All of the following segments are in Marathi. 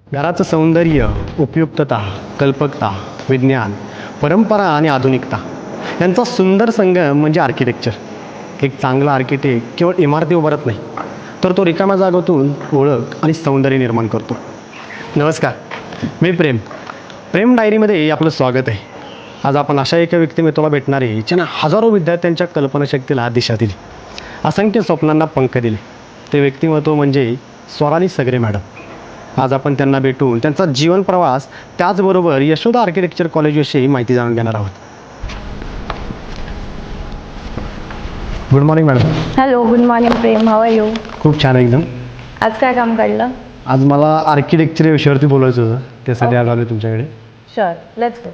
घराचं सौंदर्य, उपयुक्तता, कल्पकता, विज्ञान, परंपरा आणि आधुनिकता यांचा सुंदर संगम म्हणजे आर्किटेक्चर. एक चांगला आर्किटेक्ट केवळ इमारती उभारत नाही, तर तो रिकाम्या जागेतून ओळख आणि सौंदर्य निर्माण करतो. नमस्कार, मी प्रेम डायरीमध्ये आपलं स्वागत आहे. आज आपण अशा एका व्यक्तिमत्वाला भेटणार आहे ज्यानं हजारो विद्यार्थ्यांच्या कल्पनाशक्तीला दिशा दिली, असंख्य स्वप्नांना पंख दिले. ते व्यक्तिमत्व म्हणजे स्वराली सगरे मॅडम. आज आपण त्यांना भेटून त्यांचा जीवन प्रवास, त्याचबरोबर यशोदा आर्किटेक्चर कॉलेजविषयी माहिती जाणून घेणार आहोत. Good morning madam. Hello, good morning Prem, how are you? खूप छान एकदम. आज काय काम काढलं? आज मला आर्किटेक्चर या विषयावरती बोलायचं होतं, त्यासाठी आज आलो तुमच्याकडे. Sure, let's go.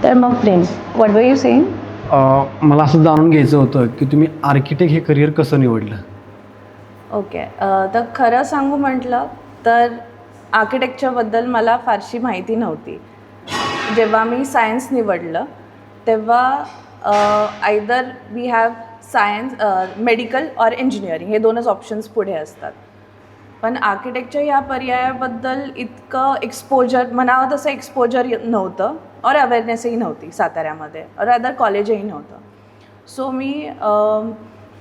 तर मग प्रेम, व्हॉट वर यू सेइंग? मला असं जाणून घ्यायचं होतं की तुम्ही आर्किटेक्ट हे करिअर कसं निवडलं. ओके, तर खरं सांगू म्हटलं तर आर्किटेक्चरबद्दल मला फारशी माहिती नव्हती. जेव्हा मी सायन्स निवडलं तेव्हा either we have science, medical or engineering, हे दोनच ऑप्शन्स पुढे असतात. पण आर्किटेक्चर ह्या पर्यायाबद्दल इतकं एक्सपोजर, म्हणावं तसं एक्सपोजर नव्हतं और अवेअरनेसही नव्हती साताऱ्यामध्ये, और अदर कॉलेजही नव्हतं. सो मी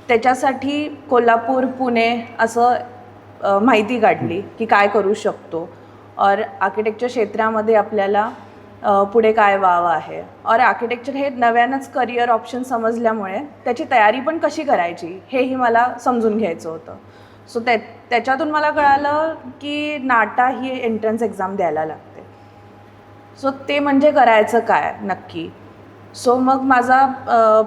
त्याच्यासाठी कोल्हापूर, पुणे असं माहिती काढली की काय करू शकतो और आर्किटेक्चर क्षेत्रामध्ये आपल्याला पुढे काय व्हावं आहे. और आर्किटेक्चर हे नव्यानंच करिअर ऑप्शन समजल्यामुळे त्याची तयारी पण कशी करायची हेही मला समजून घ्यायचं होतं. सो त्याच्यातून मला कळालं की नाटा ही एंट्रन्स एक्झाम द्यायला लागते. सो ते म्हणजे करायचं काय नक्की. सो मग माझा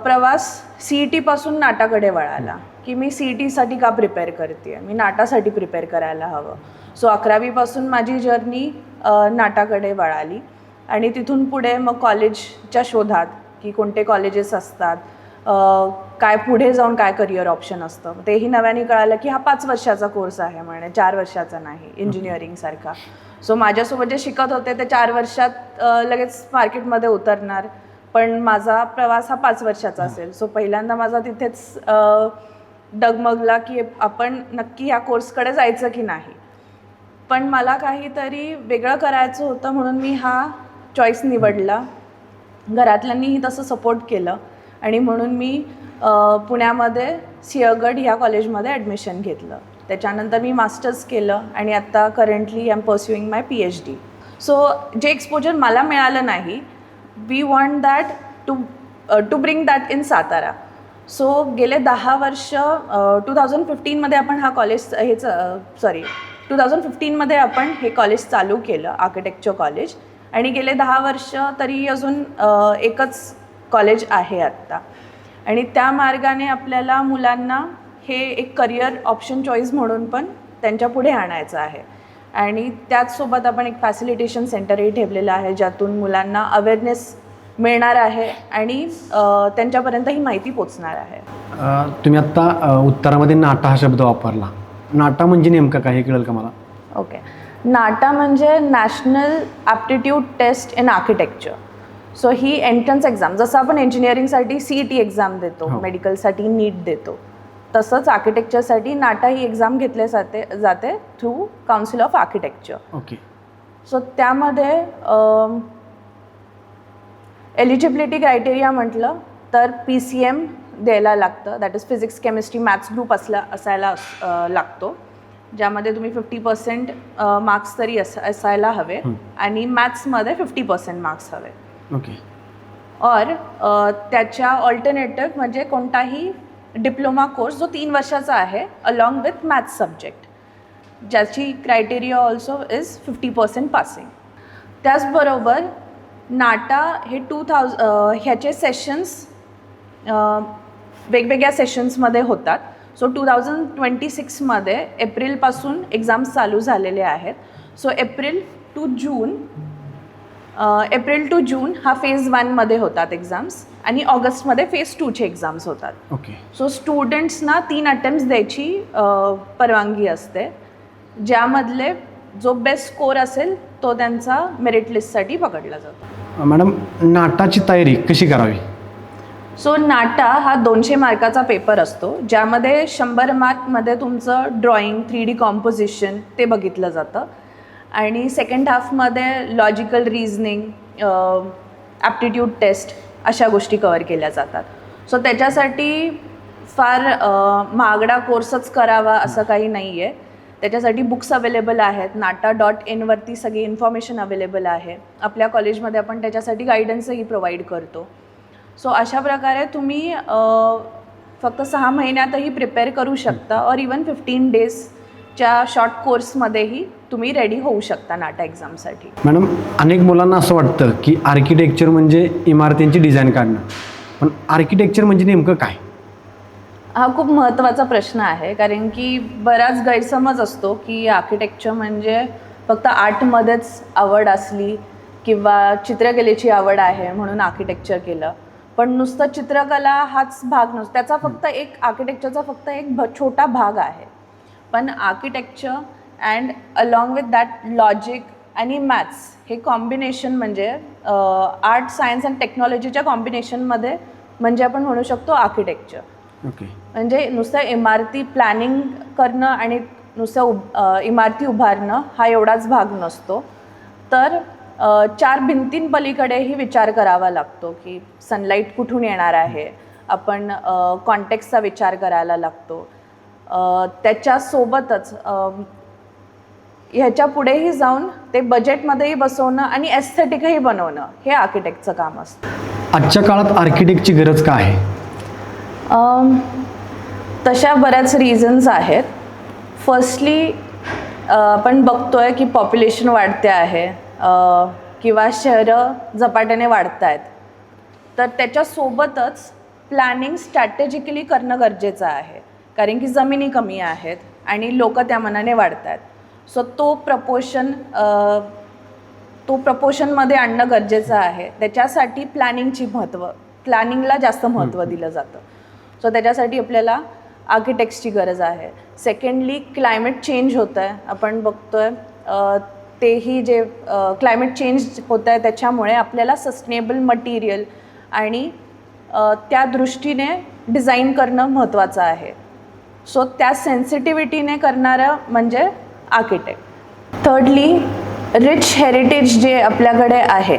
प्रवास CET-पासून नाटाकडे वळाला की मी CET-साठी का प्रिपेअर करते आहे, मी नाटासाठी प्रिपेअर करायला हवं. सो 11वीपासून माझी जर्नी नाटाकडे वळाली आणि तिथून पुढे मग कॉलेजच्या शोधात की कोणते कॉलेजेस असतात, काय पुढे जाऊन काय करिअर ऑप्शन असतं. तेही नव्याने कळालं की हा 5 वर्षाचा कोर्स आहे, म्हणे 4 वर्षाचा नाही इंजिनिअरिंगसारखा. सो माझ्यासोबत जे शिकत होते ते 4 वर्षात लगेच मार्केटमध्ये उतरणार, पण माझा प्रवास हा 5 वर्षाचा असेल. सो पहिल्यांदा माझा तिथेच डगमगला की आपण नक्की ह्या कोर्सकडे जायचं की नाही. पण मला काहीतरी वेगळं करायचं होतं म्हणून मी हा चॉईस निवडला. घरातल्यांनीही तसं सपोर्ट केलं आणि म्हणून मी पुण्यामध्ये सिंहगड ह्या कॉलेजमध्ये ॲडमिशन घेतलं. त्याच्यानंतर मी मास्टर्स केलं आणि आत्ता currently I am pursuing my PhD. So जे एक्सपोजर मला मिळालं नाही, we want that to bring that in Satara. So गेले 10 वर्ष 2015मध्ये आपण हा कॉलेज 2015मध्ये आपण हे कॉलेज चालू केलं, आर्किटेक्चर कॉलेज. आणि गेले 10 वर्ष तरी अजून एकच कॉलेज आहे आत्ता. आणि त्या मार्गाने आपल्याला मुलांना हे एक करिअर ऑप्शन चॉईस म्हणून पण त्यांच्या पुढे आणायचं आहे. आणि त्याचसोबत आपण एक फॅसिलिटेशन सेंटरही ठेवलेलं आहे, ज्यातून मुलांना अवेअरनेस मिळणार आहे आणि त्यांच्यापर्यंत ही माहिती पोचणार आहे. तुम्ही आत्ता उत्तरामध्ये नाटा हा शब्द वापरला. नाटा म्हणजे नेमका काय हे कळेल का मला? ओके, नाटा म्हणजे national aptitude test in architecture. So ही एंट्रन्स एक्झाम, जसं आपण इंजिनिअरिंगसाठी CET एक्झाम देतो, मेडिकलसाठी नीट देतो, तसंच आर्किटेक्चरसाठी नाटा ही एक्झाम घेतली जाते through council of architecture. Okay. So त्यामध्ये एलिजिबिलिटी क्रायटेरिया म्हटलं तर PCM द्यायला लागतं, that is physics, chemistry, maths group असायला लागतो, ज्यामध्ये तुम्ही 50% मार्क्स तरी असायला हवे आणि मॅथ्समध्ये 50% मार्क्स हवे. ओके. और त्याच्या ऑल्टरनेटिव्ह म्हणजे कोणताही डिप्लोमा कोर्स जो 3 वर्षाचा आहे अलॉंग विथ मॅथ्स सब्जेक्ट, ज्याची क्रायटेरिया ऑल्सो इज 50% पासिंग. त्याचबरोबर नाटा हे ह्याचे सेशन्स वेगवेगळ्या सेशन्समध्ये होतात. सो 2026मध्ये एप्रिलपासून एक्झाम्स चालू झालेले आहेत. सो एप्रिल टू जून हा फेज 1मध्ये होतात एक्झाम्स आणि ऑगस्टमध्ये फेज 2चे एक्झाम्स होतात. ओके. सो स्टुडंट्सना 3 अटेम्प्ट्स द्यायची परवानगी असते, ज्यामधले जो बेस्ट स्कोर असेल तो त्यांचा मेरिट लिस्टसाठी पकडला जातो. मॅडम, नाटाची तयारी कशी करावी? सो नाटा हा 200 मार्काचा पेपर असतो, ज्यामध्ये 100 मार्कमध्ये तुमचं ड्रॉइंग, 3D कॉम्पोजिशन ते बघितलं जातं आणि सेकंड हाफमध्ये लॉजिकल रिझनिंग, ॲप्टिट्यूड टेस्ट अशा गोष्टी कवर केल्या जातात. सो त्याच्यासाठी फार महागडा कोर्सच करावा असं काही नाही आहे. त्याच्यासाठी बुक्स अवेलेबल आहेत. nata.in सगळी इन्फॉर्मेशन अवेलेबल आहे. आपल्या कॉलेजमध्ये आपण त्याच्यासाठी गायडन्सही प्रोव्हाइड करतो. सो अशा प्रकारे तुम्ही फक्त 6 महिन्यातही प्रिपेअर करू शकता और इवन 15 डेजच्या शॉर्ट कोर्समध्येही तुम्ही रेडी होऊ शकता नाटा एक्झामसाठी. मॅडम, अनेक मुलांना असं वाटतं की आर्किटेक्चर म्हणजे इमारतींची डिझाईन काढणं, पण आर्किटेक्चर म्हणजे नेमकं काय? हा खूप महत्त्वाचा प्रश्न आहे, कारण की बराच गैरसमज असतो की आर्किटेक्चर म्हणजे फक्त आर्टमध्येच आवड असली किंवा चित्रकलेची आवड आहे म्हणून आर्किटेक्चर केलं. पण नुसतं चित्रकला हाच भाग नसतो, त्याचा फक्त एक आर्किटेक्चरचा फक्त एक छोटा भाग आहे. पण architecture and along with that logic आणि मॅथ्स हे कॉम्बिनेशन म्हणजे आर्ट, सायन्स अँड टेक्नॉलॉजीच्या कॉम्बिनेशनमध्ये म्हणजे आपण म्हणू शकतो आर्किटेक्चर. ओके. म्हणजे नुसतं इमारती प्लॅनिंग करणं आणि नुसतं इमारती उभारणं हा एवढाच भाग नसतो, तर 4 भिंतींपलीकडेही विचार करावा लागतो की सनलाईट कुठून येणार आहे, आपण कॉन्टेक्स्टचा विचार करायला लागतो. त्याच्यासोबतच ह्याच्या पुढेही जाऊन ते बजेटमध्येही बसवणं आणि एस्थेटिकही बनवणं हे आर्किटेक्टचं काम असतं. आजच्या काळात आर्किटेक्टची गरज का आहे? तशा बऱ्याच रिझन्स आहेत. फर्स्टली आपण बघतोय की पॉप्युलेशन वाढते आहे किंवा शहरं झपाट्याने वाढत आहेत, तर त्याच्यासोबतच प्लॅनिंग स्ट्रॅटेजिकली करणं गरजेचं आहे, कारण की जमिनी कमी आहेत आणि लोक त्या मनाने वाढत आहेत. सो तो प्रपोर्शनमध्ये आणणं गरजेचं आहे. त्याच्यासाठी प्लॅनिंगला जास्त महत्त्व दिलं जातं. सो त्याच्यासाठी आपल्याला आर्किटेक्ट्सची गरज आहे. सेकंडली क्लायमेट चेंज होतं आहे, आपण बघतो आहे तेही जे क्लायमेट चेंज होतं आहे त्याच्यामुळे आपल्याला सस्टेनेबल मटेरियल आणि त्या दृष्टीने डिझाईन करणं महत्त्वाचं आहे. सो त्या सेन्सिटिव्हिटीने करणारं म्हणजे आर्किटेक्ट. थर्डली रिच हेरिटेज जे आपल्याकडे आहे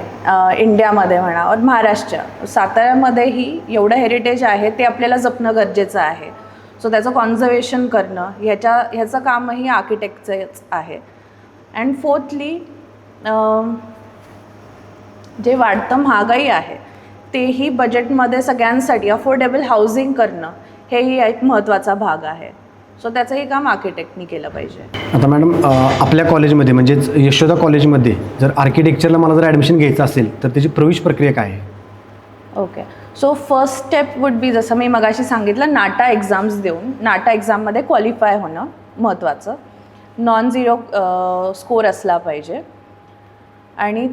इंडियामध्ये म्हणा और महाराष्ट्र, साताऱ्यामध्येही एवढं हेरिटेज आहे ते आपल्याला जपणं गरजेचं आहे. सो त्याचं कॉन्झर्वेशन करणं ह्याचं कामही आर्किटेक्टचंच आहे. अँड फोर्थली जे वाढतं महागाई आहे तेही बजेटमध्ये सगळ्यांसाठी अफोर्डेबल हाऊसिंग करणं हेही एक महत्त्वाचा भाग आहे. सो त्याचंही काम आर्किटेक्टनी केलं पाहिजे. आता मॅडम, आपल्या कॉलेजमध्ये म्हणजेच यशोदा कॉलेजमध्ये जर आर्किटेक्चरला मला जर ॲडमिशन घ्यायचं असेल तर त्याची प्रवेश प्रक्रिया काय आहे? Okay. So first step would be, जसं मी मगाशी सांगितलं, नाटा एक्झाम्स देऊन नाटा एक्झाममध्ये क्वालिफाय होणं महत्त्वाचं. नॉन-झिरो स्कोर असला पाहिजे आणि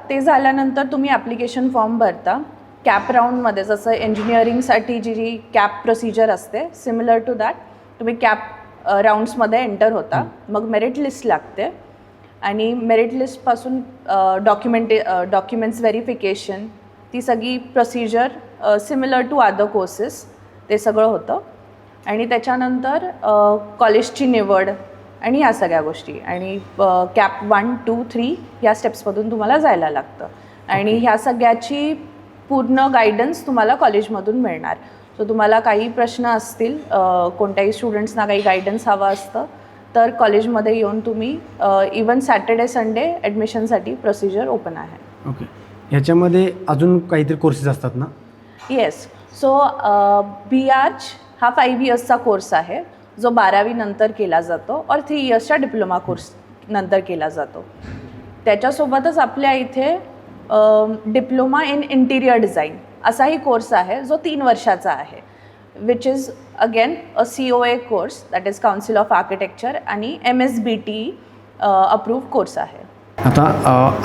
ते झाल्यानंतर तुम्ही ॲप्लिकेशन फॉर्म भरता. कॅप राऊंडमध्ये जसं इंजिनिअरिंगसाठी जी कॅप प्रोसिजर असते, सिमिलर टू दॅट तुम्ही कॅप राऊंड्समध्ये एंटर होता. मग मेरिट लिस्ट लागते आणि मेरिट लिस्टपासून डॉक्युमेंट्स व्हेरिफिकेशन, ती सगळी procedure similar to other courses ते सगळं होतं. आणि त्याच्यानंतर कॉलेजची निवड आणि ह्या सगळ्या गोष्टी आणि कॅप 1, 2, 3 या स्टेप्समधून तुम्हाला जायला लागतं. आणि ह्या सगळ्याची पूर्ण गायडन्स तुम्हाला कॉलेजमधून मिळणार. सो तुम्हाला काही प्रश्न असतील, कोणत्याही स्टुडंट्सना काही गायडन्स हवं असतं तर कॉलेजमध्ये येऊन तुम्ही इवन सॅटर्डे संडे ॲडमिशनसाठी प्रोसिजर ओपन आहे. ओके. ह्याच्यामध्ये अजून काहीतरी कोर्सेस असतात ना? येस. सो BArch हा 5 इयर्सचा कोर्स आहे जो 12वी नंतर केला जातो और 3 इयर्सच्या डिप्लोमा कोर्स नंतर केला जातो. त्याच्यासोबतच आपल्या इथे डिप्लोमा इन इंटिरियर डिझाईन असाही कोर्स आहे जो 3 वर्षाचा आहे, which is again a COA course, that is council of architecture, आणि MSBT अप्रूव्ड कोर्स आहे. आता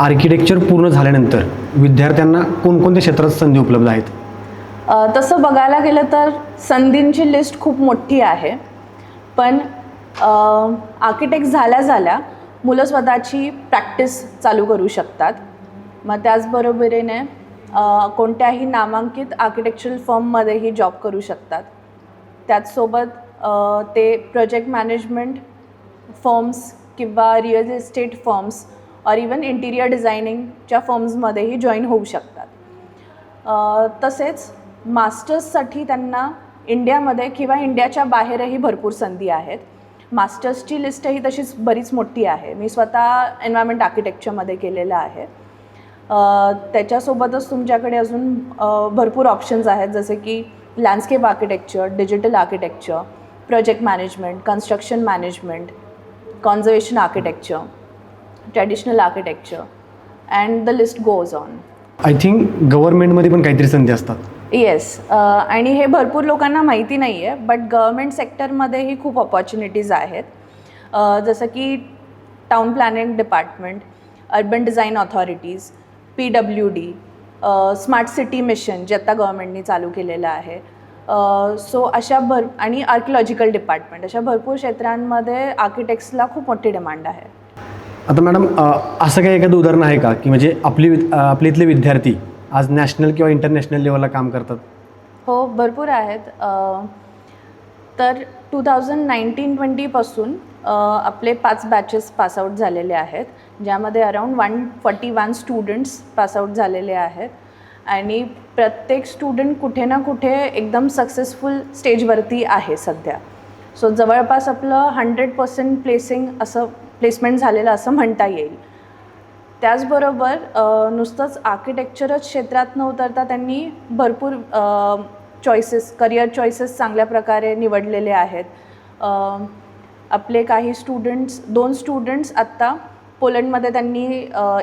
आर्किटेक्चर पूर्ण झाल्यानंतर विद्यार्थ्यांना कोणकोणत्या क्षेत्रात संधी उपलब्ध आहेत? तसं बघायला गेलं तर संधींची लिस्ट खूप मोठी आहे, पण आर्किटेक्ट झाल्या मुलं स्वतःची प्रॅक्टिस चालू करू शकतात. मग त्याचबरोबरीने कोणत्याही नामांकित आर्किटेक्चरल फर्ममध्येही जॉब करू शकतात. त्याचसोबत ते प्रोजेक्ट मॅनेजमेंट फर्म्स किंवा रिअल इस्टेट फर्म्स और इवन इंटिरियर डिझायनिंगच्या फर्म्समध्येही जॉईन होऊ शकतात. तसेच मास्टर्ससाठी त्यांना इंडियामध्ये किंवा इंडियाच्या बाहेरही भरपूर संधी आहेत. मास्टर्सची लिस्टही तशीच बरीच मोठी आहे. मी स्वतः एन्व्हायरमेंट आर्किटेक्चरमध्ये केलेलं आहे. त्याच्यासोबतच तुमच्याकडे अजून भरपूर ऑप्शन्स आहेत, जसे की landscape architecture, digital architecture, project management, construction management, conservation architecture, traditional architecture and the list goes on. I think गव्हर्नमेंटमध्ये पण काहीतरी संधी असतात. येस, आणि हे भरपूर लोकांना माहिती नाही आहे, बट गव्हर्मेंट सेक्टरमध्येही खूप ऑपॉर्च्युनिटीज आहेत. जसं की town planning department, urban design authorities, PWD, smart city mission जे आता गव्हर्मेंटनी चालू केलेलं आहे. सो अशा आणि आर्किओलॉजिकल डिपार्टमेंट, अशा भरपूर क्षेत्रांमध्ये आर्किटेक्ट्सला खूप मोठी डिमांड आहे. आता मॅडम, असं काही एखादं उदाहरण आहे का की म्हणजे आपले इथले विद्यार्थी आज नॅशनल किंवा इंटरनॅशनल लेवलला काम करतात? हो, भरपूर आहेत. तर 2019-20 आपले 5 बॅचेस पासआउट झालेले आहेत, ज्यामध्ये अराऊंड 141 स्टुडंट्स पासआउट झालेले आहेत. आणि प्रत्येक स्टुडंट कुठे ना कुठे एकदम सक्सेसफुल स्टेजवरती आहे सध्या. सो जवळपास आपलं 100% प्लेसमेंट झालेलं असं म्हणता येईल. त्याचबरोबर नुसतंच आर्किटेक्चरच क्षेत्रात न उतरता त्यांनी भरपूर करिअर चॉईसेस चांगल्या प्रकारे निवडलेले आहेत. आपले काही 2 स्टुडंट्स आत्ता पोलंडमध्ये त्यांनी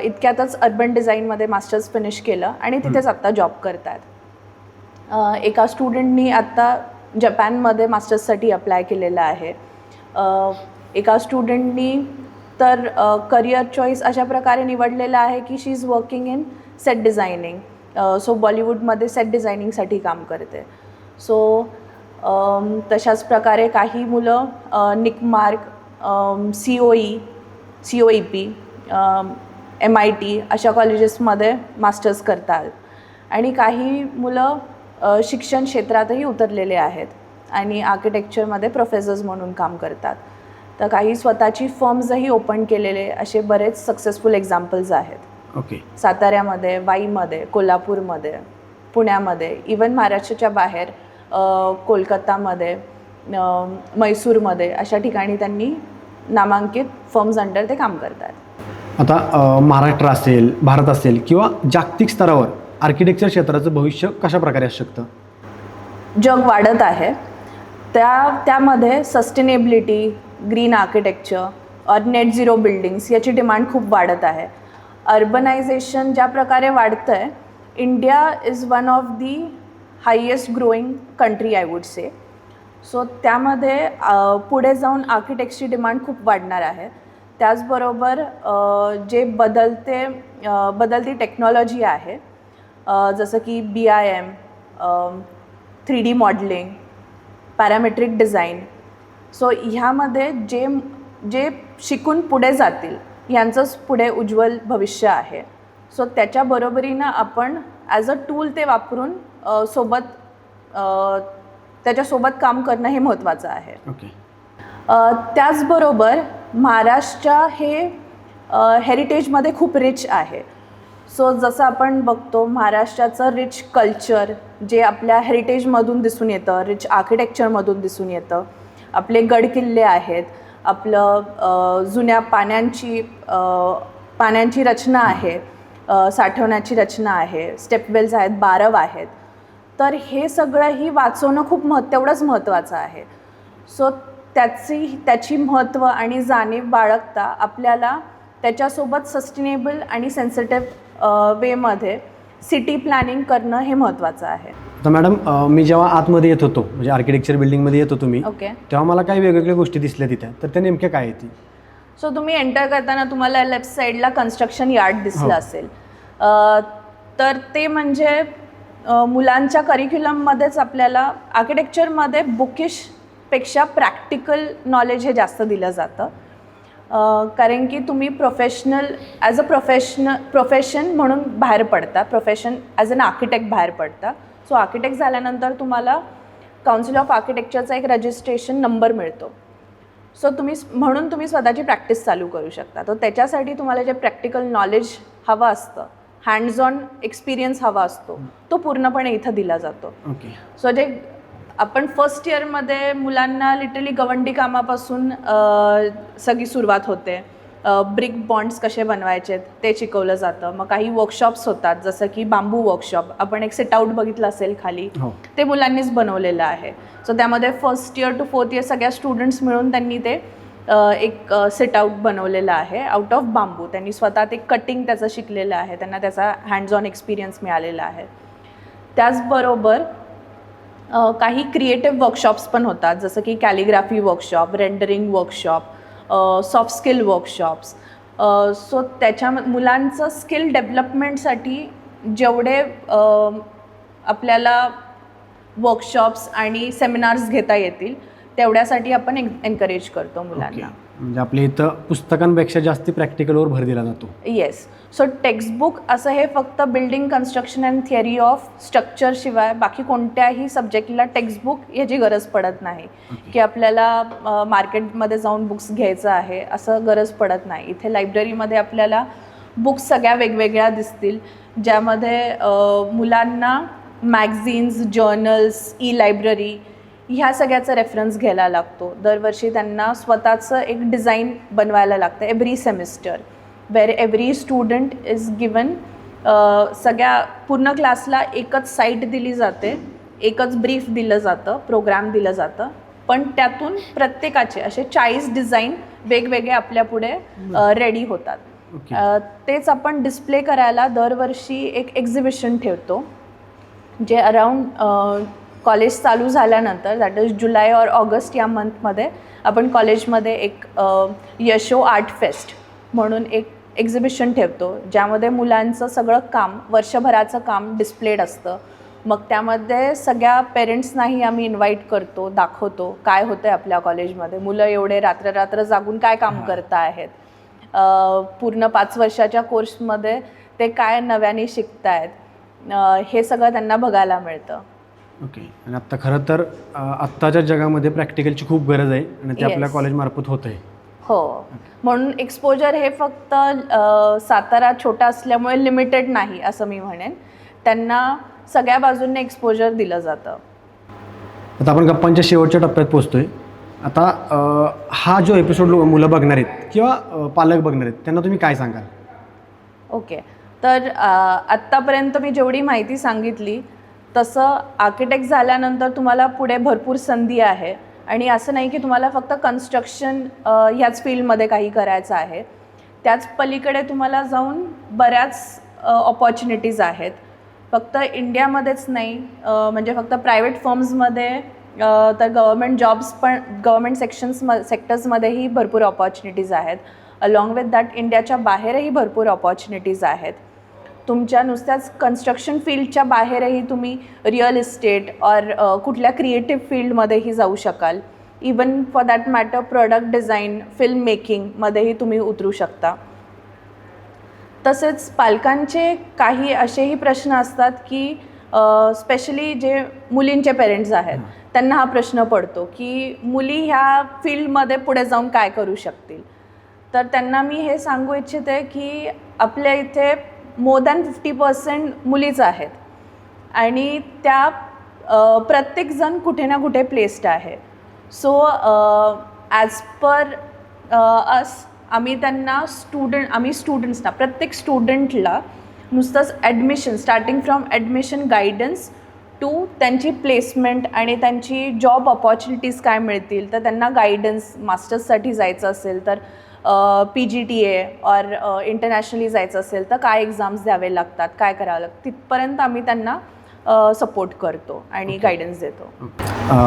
इतक्यातच अर्बन डिझाईनमध्ये मास्टर्स फिनिश केलं आणि तिथेच आत्ता जॉब करत आहेत. एका स्टुडंटनी आत्ता जपानमध्ये मास्टर्ससाठी अप्लाय केलेलं आहे. एका स्टुडंटनी तर करिअर चॉईस अशा प्रकारे निवडलेलं आहे की she is working in set designing. So बॉलिवूडमध्ये सेट डिझायनिंगसाठी काम करते. सो तशाच प्रकारे काही मुलं निकमार्क, COEP, MIT अशा कॉलेजेसमध्ये मास्टर्स करतात. आणि काही मुलं शिक्षण क्षेत्रातही उतरलेले आहेत आणि आर्किटेक्चरमध्ये प्रोफेसर्स म्हणून काम करतात. तर काही स्वतःची फर्म्सही ओपन केलेले असे बरेच सक्सेसफुल एक्झाम्पल्स आहेत. ओके. साताऱ्यामध्ये, वाईमध्ये, कोल्हापूरमध्ये, पुण्यामध्ये, इवन महाराष्ट्राच्या बाहेर कोलकातामध्ये, मैसूरमध्ये अशा ठिकाणी त्यांनी नामांकित फर्म्स अंडर ते काम करतात. आता महाराष्ट्र असेल, भारत असेल किंवा जागतिक स्तरावर आर्किटेक्चर क्षेत्राचं भविष्य कशा प्रकारे असू शकतं? जग वाढत आहे, त्यामध्ये सस्टेनेबिलिटी, ग्रीन आर्किटेक्चर और नेट झिरो बिल्डिंग्स याची डिमांड खूप वाढत आहे. अर्बनायझेशन ज्या प्रकारे वाढतं आहे, India is one of the highest growing country I would say. So त्यामध्ये पुढे जाऊन आर्किटेक्टची डिमांड खूप वाढणार आहे. त्याचबरोबर जे बदलती टेक्नॉलॉजी आहे, जसं की BIM, 3D modelling, parametric design, so ह्यामध्ये जे शिकून पुढे जातील यांचंच पुढे उज्ज्वल भविष्य आहे. सो त्याच्याबरोबरीनं आपण ॲज अ टूल ते वापरून त्याच्यासोबत काम करणं हे महत्त्वाचं आहे. ओके. त्याचबरोबर महाराष्ट्र हे हेरिटेजमध्ये खूप रिच आहे. सो जसं आपण बघतो, महाराष्ट्राचं रिच कल्चर जे आपल्या हेरिटेजमधून दिसून येतं, रिच आर्किटेक्चरमधून दिसून येतं. आपले गडकिल्ले आहेत, आपलं जुन्या पाण्याची रचना आहे, साठवण्याची रचना आहे, स्टेपवेल्स आहेत, बारव आहेत. तर हे सगळंही वाचवणं तेवढंच महत्त्वाचं आहे. सो त्याची महत्त्व आणि जाणीव बाळगता आपल्याला त्याच्यासोबत सस्टेनेबल आणि सेन्सिटिव्ह वेमध्ये सिटी प्लॅनिंग करणं हे महत्त्वाचं आहे. तर मॅडम, मी जेव्हा आतमध्ये येत होतो, म्हणजे आर्किटेक्चर बिल्डिंगमध्ये येत होतो मी, ओके, तेव्हा मला काही वेगवेगळ्या गोष्टी दिसल्या तिथे. तर त्या नेमक्या काय आहेत? सो तुम्ही एंटर करताना तुम्हाला लेफ्ट साईडला कन्स्ट्रक्शन यार्ड दिसलं असेल. तर ते म्हणजे मुलांच्या करिक्युलममध्येच आपल्याला आर्किटेक्चरमध्ये बुकिशपेक्षा प्रॅक्टिकल नॉलेज हे जास्त दिलं जातं. कारण की तुम्ही ॲज अ प्रोफेशन म्हणून बाहेर पडता, प्रोफेशन ॲज अन आर्किटेक्ट बाहेर पडता. सो आर्किटेक्ट झाल्यानंतर तुम्हाला काउन्सिल ऑफ आर्किटेक्चरचा एक रजिस्ट्रेशन नंबर मिळतो. सो म्हणून तुम्ही स्वतःची प्रॅक्टिस चालू करू शकता. तर त्याच्यासाठी तुम्हाला जे प्रॅक्टिकल नॉलेज हवं असतं, हँड्स ऑन एक्सपिरियन्स हवा असतो, तो पूर्णपणे इथं दिला जातो. ओके. सो जे आपण फर्स्ट इयरमध्ये मुलांना लिटरली गवंडी कामापासून सगळी सुरुवात होते. ब्रिक बॉन्ड्स कसे बनवायचे ते शिकवलं जातं. मग काही वर्कशॉप्स होतात, जसं की बांबू वर्कशॉप. आपण एक सिटआउट बघितलं असेल खाली, ते मुलांनीच बनवलेलं आहे. सो त्यामध्ये first year to fourth year सगळ्या स्टुडंट्स मिळून त्यांनी ते एक सिटआउट बनवलेलं आहे आउट ऑफ बांबू. त्यांनी स्वतः ते कटिंग त्याचं शिकलेलं आहे, त्यांना त्याचा हँड्स ऑन एक्सपिरियन्स मिळालेला आहे. त्याचबरोबर काही क्रिएटिव्ह वर्कशॉप्स पण होतात, जसं की calligraphy workshop, rendering workshop, soft skill workshops. So त्याच्या मुलांचं स्किल डेव्हलपमेंटसाठी जेवढे आपल्याला वर्कशॉप्स आणि सेमिनार्स घेता येतील तेवढ्यासाठी आपण एनकरेज करतो मुलांना. म्हणजे आपल्या इथं पुस्तकांपेक्षा जास्त प्रॅक्टिकलवर भर दिला जातो. येस. सो टेक्स्टबुक असं हे फक्त building construction and theory of structure शिवाय बाकी कोणत्याही सब्जेक्टला टेक्स्टबुक याची गरज पडत नाही. की आपल्याला मार्केटमध्ये जाऊन बुक्स घ्यायचं आहे असं गरज पडत नाही. इथे लायब्ररीमध्ये आपल्याला बुक्स सगळ्या वेगवेगळ्या दिसतील, ज्यामध्ये मुलांना मॅगझिन्स, जर्नल्स, ई लायब्ररी ह्या सगळ्याचा रेफरन्स घ्यायला लागतो. दरवर्षी त्यांना स्वतःचं एक डिझाईन बनवायला लागतं every semester, where every student is given. सगळ्या पूर्ण क्लासला एकच साईट दिली जाते, एकच ब्रीफ दिलं जातं, प्रोग्राम दिलं जातं, पण त्यातून प्रत्येकाचे असे 40 डिझाईन वेगवेगळे आपल्यापुढे रेडी होतात. तेच आपण डिस्प्ले करायला दरवर्षी एक एक्झिबिशन ठेवतो, जे अराउंड कॉलेज चालू झाल्यानंतर, दॅट इज जुलै और ऑगस्ट या मंथमध्ये आपण कॉलेजमध्ये एक यशो आर्ट फेस्ट म्हणून एक एक्झिबिशन ठेवतो, ज्यामध्ये मुलांचं सगळं काम, वर्षभराचं काम डिस्प्लेड असतं. मग त्यामध्ये सगळ्या पेरेंट्सनाही आम्ही इन्व्हाइट करतो, दाखवतो काय होतं आहे आपल्या कॉलेजमध्ये, मुलं एवढे रात्र जागून काय काम करत आहेत, पूर्ण 5 वर्षाच्या कोर्समध्ये ते काय नव्याने शिकत आहेत, हे सगळं त्यांना बघायला मिळतं. ओके. आणि आत्ता खरं तर आत्ताच्या जगामध्ये प्रॅक्टिकलची खूप गरज आहे आणि ते आपल्या कॉलेजमार्फत होत आहे. हो. म्हणून एक्सपोजर हे फक्त सातारा छोटा असल्यामुळे लिमिटेड नाही असं मी म्हणेन. त्यांना सगळ्या बाजूंनी एक्सपोजर दिलं जातं. आता आपण गप्पांच्या शेवटच्या टप्प्यात पोहोचतोय. आता हा जो एपिसोड मुलं बघणार आहेत किंवा पालक बघणार आहेत त्यांना तुम्ही काय सांगाल? ओके. तर आत्तापर्यंत मी जेवढी माहिती सांगितली तसं आर्किटेक्ट झाल्यानंतर तुम्हाला पुढे भरपूर संधी आहे. आणि असं नाही की तुम्हाला फक्त कन्स्ट्रक्शन ह्याच फील्डमध्ये काही करायचं आहे. त्याच पलीकडे तुम्हाला जाऊन बऱ्याच ऑपॉर्च्युनिटीज आहेत. फक्त इंडियामध्येच नाही, म्हणजे फक्त प्रायव्हेट फर्म्समध्ये, तर गव्हर्मेंट सेक्टर्समध्येही भरपूर ऑपॉर्च्युनिटीज आहेत. अलॉंग विथ दॅट इंडियाच्या बाहेरही भरपूर ऑपॉर्च्युनिटीज आहेत. तुमच्या नुसत्याच कन्स्ट्रक्शन फील्डच्या बाहेरही तुम्ही रिअल इस्टेट और कुठल्या क्रिएटिव्ह फील्डमध्येही जाऊ शकाल. Even for that matter product design, film मेकिंगमध्येही तुम्ही उतरू शकता. तसेच पालकांचे काही असेही प्रश्न असतात की स्पेशली जे मुलींचे पेरेंट्स आहेत त्यांना हा प्रश्न पडतो की मुली ह्या फील्डमध्ये पुढे जाऊन काय करू शकतील. तर त्यांना मी हे सांगू इच्छिते की आपल्या इथे मोर दॅन 50% मुलीच आहेत आणि त्या प्रत्येकजण कुठे ना कुठे प्लेस्ड आहे. सो ॲज पर अस आम्ही स्टुडंट्सना, प्रत्येक स्टुडंटला नुसतंच admission, starting from admission guidance to त्यांची प्लेसमेंट आणि त्यांची जॉब ऑपॉर्च्युनिटीज काय मिळतील, तर त्यांना गायडन्स, मास्टर्ससाठी जायचं असेल तर PGTA और इंटरनॅशनली जायचं असेल तर काय एक्झाम्स द्यावे लागतात, काय करावं लागतं, तिथपर्यंत आम्ही त्यांना सपोर्ट करतो आणि गायडन्स देतो.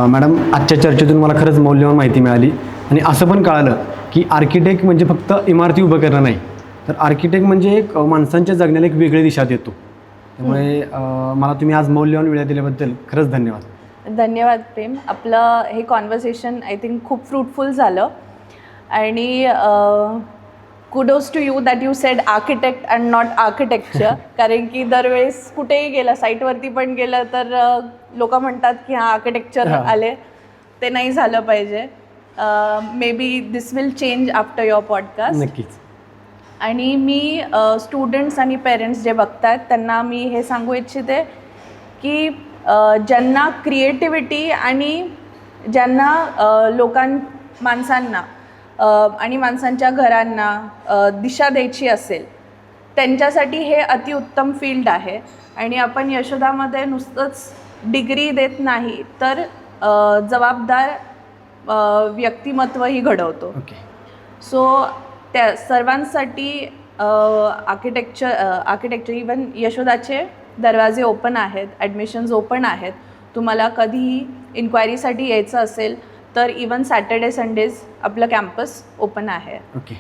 मॅडम, आजच्या चर्चेतून मला खरंच मौल्यवान माहिती मिळाली आणि असं पण कळालं की आर्किटेक्ट म्हणजे फक्त इमारती उभं करणं नाही, तर आर्किटेक्ट म्हणजे एक माणसांच्या जगण्याला एक वेगळी दिशा देतो. त्यामुळे मला तुम्ही आज मौल्यवान वेळ दिल्याबद्दल खरंच धन्यवाद. धन्यवाद प्रेम. आपलं हे कॉन्व्हर्सेशन आय थिंक खूप फ्रुटफुल झालं आणि kudos to you that you said architect and not architecture. कारण की दरवेळेस कुठेही गेलं, साईटवरती पण गेलं तर लोक म्हणतात की हां आर्किटेक्चर आले. ते नाही झालं पाहिजे. May be this will change after your podcast. नक्कीच. आणि मी स्टुडंट्स आणि पेरेंट्स जे बघतात त्यांना मी हे सांगू इच्छिते की ज्यांना क्रिएटिव्हिटी आणि ज्यांना माणसांना आणि माणसांच्या घरांना दिशा द्यायची असेल त्यांच्यासाठी हे अतिउत्तम फील्ड आहे. आणि आपण यशोदामध्ये नुसतंच डिग्री देत नाही तर जबाबदार व्यक्तिमत्वही घडवतो. ओके. सो त्या सर्वांसाठी आर्किटेक्चर इवन यशोदाचे दरवाजे ओपन आहेत, ॲडमिशन्स ओपन आहेत. तुम्हाला कधीही इन्क्वायरीसाठी यायचं असेल तर इवन सॅटर्डे संडेज आपलं कॅम्पस ओपन आहे. ओके.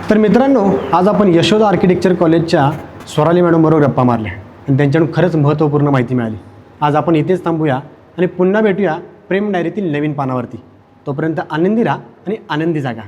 तर मित्रांनो, आज आपण यशोदा आर्किटेक्चर कॉलेजच्या स्वराली मॅडमबरोबर गप्पा मारल्या आणि त्यांच्याकडून खरंच महत्त्वपूर्ण माहिती मिळाली. आज आपण इथेच थांबूया आणि पुन्हा भेटूया प्रेम डायरीतील नवीन पानावरती. तोपर्यंत आनंदी राहा आणि आनंदी जागा.